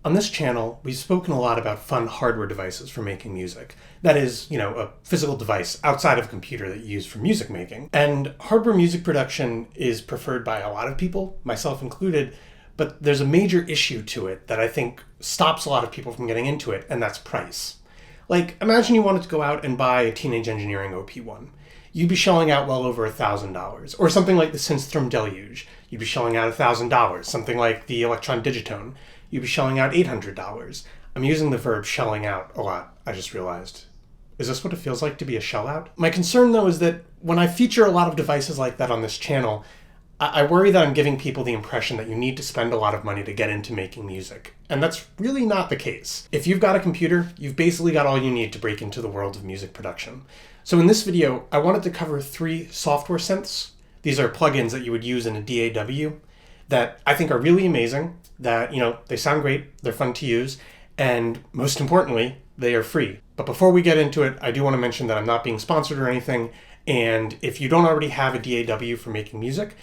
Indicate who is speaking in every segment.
Speaker 1: On this channel, we've spoken a lot about fun hardware devices for making music. That is, a physical device outside of a computer that you use for music making. And hardware music production is preferred by a lot of people, myself included, but there's a major issue to it that I think stops a lot of people from getting into it, and that's price. Like, imagine you wanted to go out and buy a Teenage Engineering OP1. You'd be shelling out well over $1,000. Or something like the Synth Deluge. You'd be shelling out $1,000. Something like the Electron Digitone. You'd be shelling out $800. I'm using the verb shelling out a lot, I just realized. Is this what it feels like to be a shell out? My concern, though, is that when I feature a lot of devices like that on this channel, I worry that I'm giving people the impression that you need to spend a lot of money to get into making music. And that's really not the case. If you've got a computer, you've basically got all you need to break into the world of music production. So in this video, I wanted to cover 3 software synths. These are plugins that you would use in a DAW that I think are really amazing, that, they sound great, they're fun to use, and most importantly, they are free. But before we get into it, I do want to mention that I'm not being sponsored or anything, and if you don't already have a DAW for making music,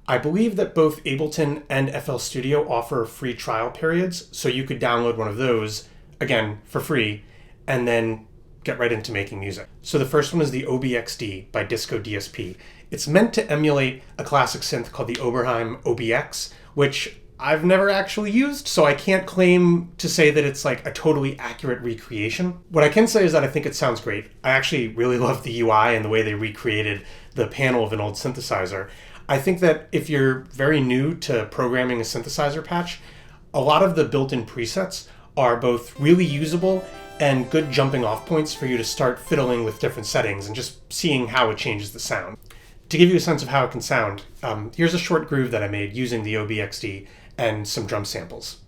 Speaker 1: I believe that both Ableton and FL Studio offer free trial periods, so you could download one of those, again, for free, and then get right into making music. So the first one is the OBXD by Disco DSP. It's meant to emulate a classic synth called the Oberheim OBX, which I've never actually used, so I can't claim to say that it's like a totally accurate recreation. What I can say is that I think it sounds great. I actually really love the UI and the way they recreated the panel of an old synthesizer. I think that if you're very new to programming a synthesizer patch, a lot of the built-in presets are both really usable and good jumping off points for you to start fiddling with different settings and just seeing how it changes the sound. To give you a sense of how it can sound, here's a short groove that I made using the OBXD and some drum samples.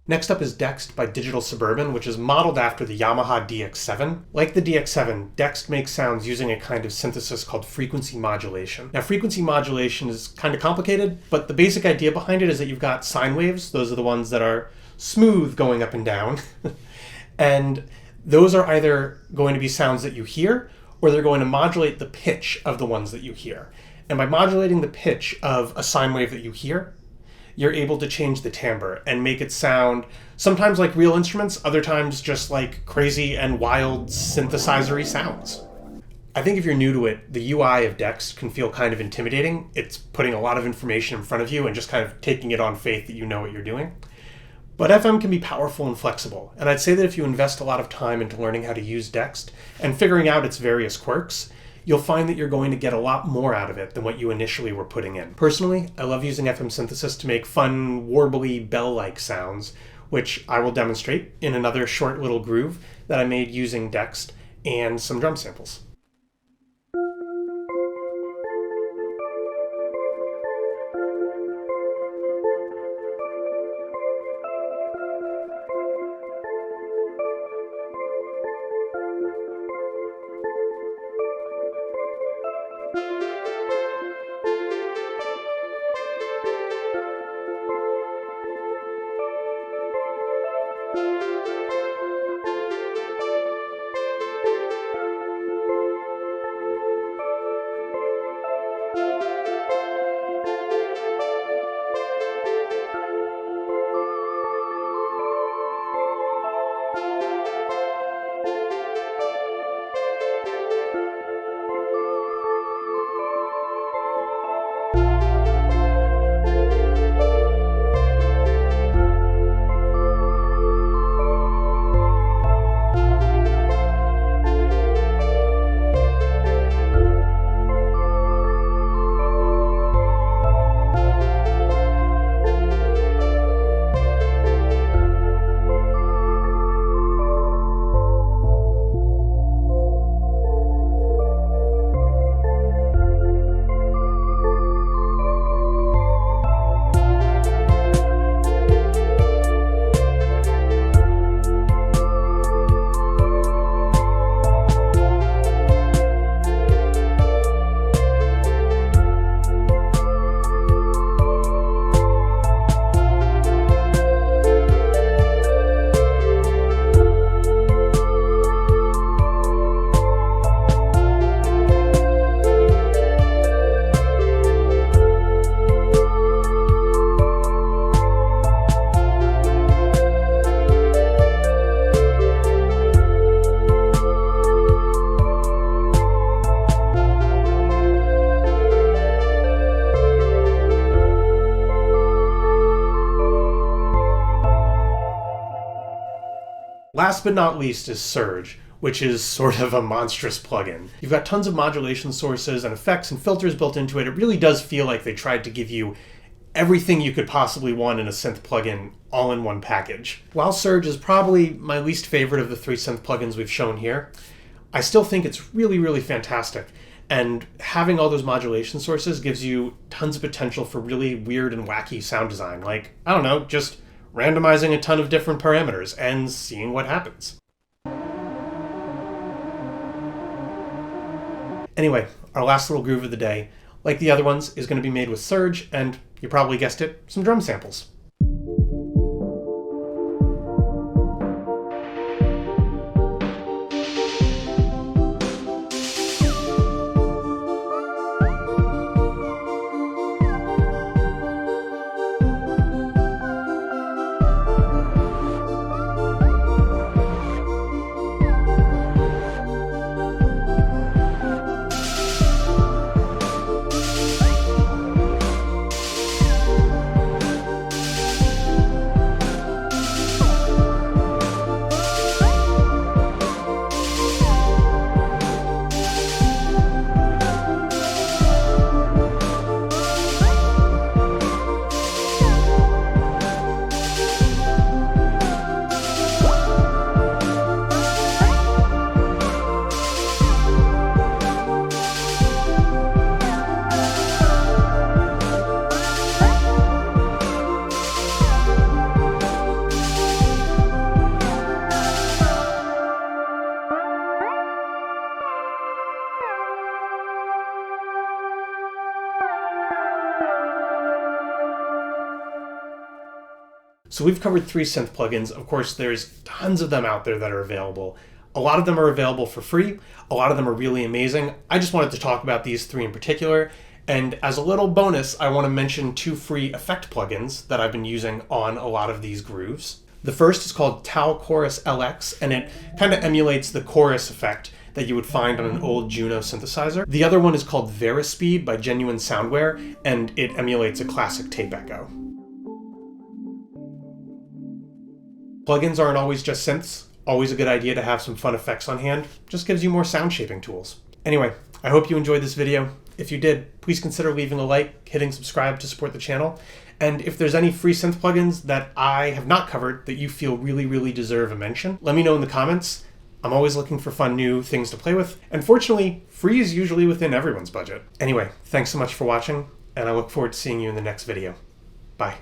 Speaker 1: Next up is Dext by Digital Suburban, which is modeled after the Yamaha DX7. Like the DX7, Dext makes sounds using a kind of synthesis called frequency modulation. Now, frequency modulation is kind of complicated, but the basic idea behind it is that you've got sine waves. Those are the ones that are smooth going up and down. And those are either going to be sounds that you hear, or they're going to modulate the pitch of the ones that you hear. And by modulating the pitch of a sine wave that you hear, you're able to change the timbre and make it sound sometimes like real instruments, other times just like crazy and wild synthesizer-y sounds. I think if you're new to it, the UI of Dext can feel kind of intimidating. It's putting a lot of information in front of you and just kind of taking it on faith that you know what you're doing. But FM can be powerful and flexible, and I'd say that if you invest a lot of time into learning how to use Dext and figuring out its various quirks, you'll find that you're going to get a lot more out of it than what you initially were putting in. Personally, I love using FM synthesis to make fun, warbly, bell-like sounds, which I will demonstrate in another short little groove that I made using Dext and some drum samples. Last but not least is Surge, which is sort of a monstrous plugin. You've got tons of modulation sources and effects and filters built into it. It really does feel like they tried to give you everything you could possibly want in a synth plugin all in one package. While Surge is probably my least favorite of the 3 synth plugins we've shown here, I still think it's really, really fantastic. And having all those modulation sources gives you tons of potential for really weird and wacky sound design. Like, I don't know, just randomizing a ton of different parameters and seeing what happens. Anyway, our last little groove of the day, like the other ones, is going to be made with Surge, and you probably guessed it, some drum samples. So we've covered 3 synth plugins. Of course, there's tons of them out there that are available. A lot of them are available for free. A lot of them are really amazing. I just wanted to talk about these 3 in particular. And as a little bonus, I want to mention 2 free effect plugins that I've been using on a lot of these grooves. The first is called Tau Chorus LX, and it kind of emulates the chorus effect that you would find on an old Juno synthesizer. The other one is called Verispeed by Genuine Soundware, and it emulates a classic tape echo. Plugins aren't always just synths. Always a good idea to have some fun effects on hand. Just gives you more sound shaping tools. Anyway, I hope you enjoyed this video. If you did, please consider leaving a like, hitting subscribe to support the channel. And if there's any free synth plugins that I have not covered that you feel really, really deserve a mention, let me know in the comments. I'm always looking for fun new things to play with. And fortunately, free is usually within everyone's budget. Anyway, thanks so much for watching, and I look forward to seeing you in the next video. Bye.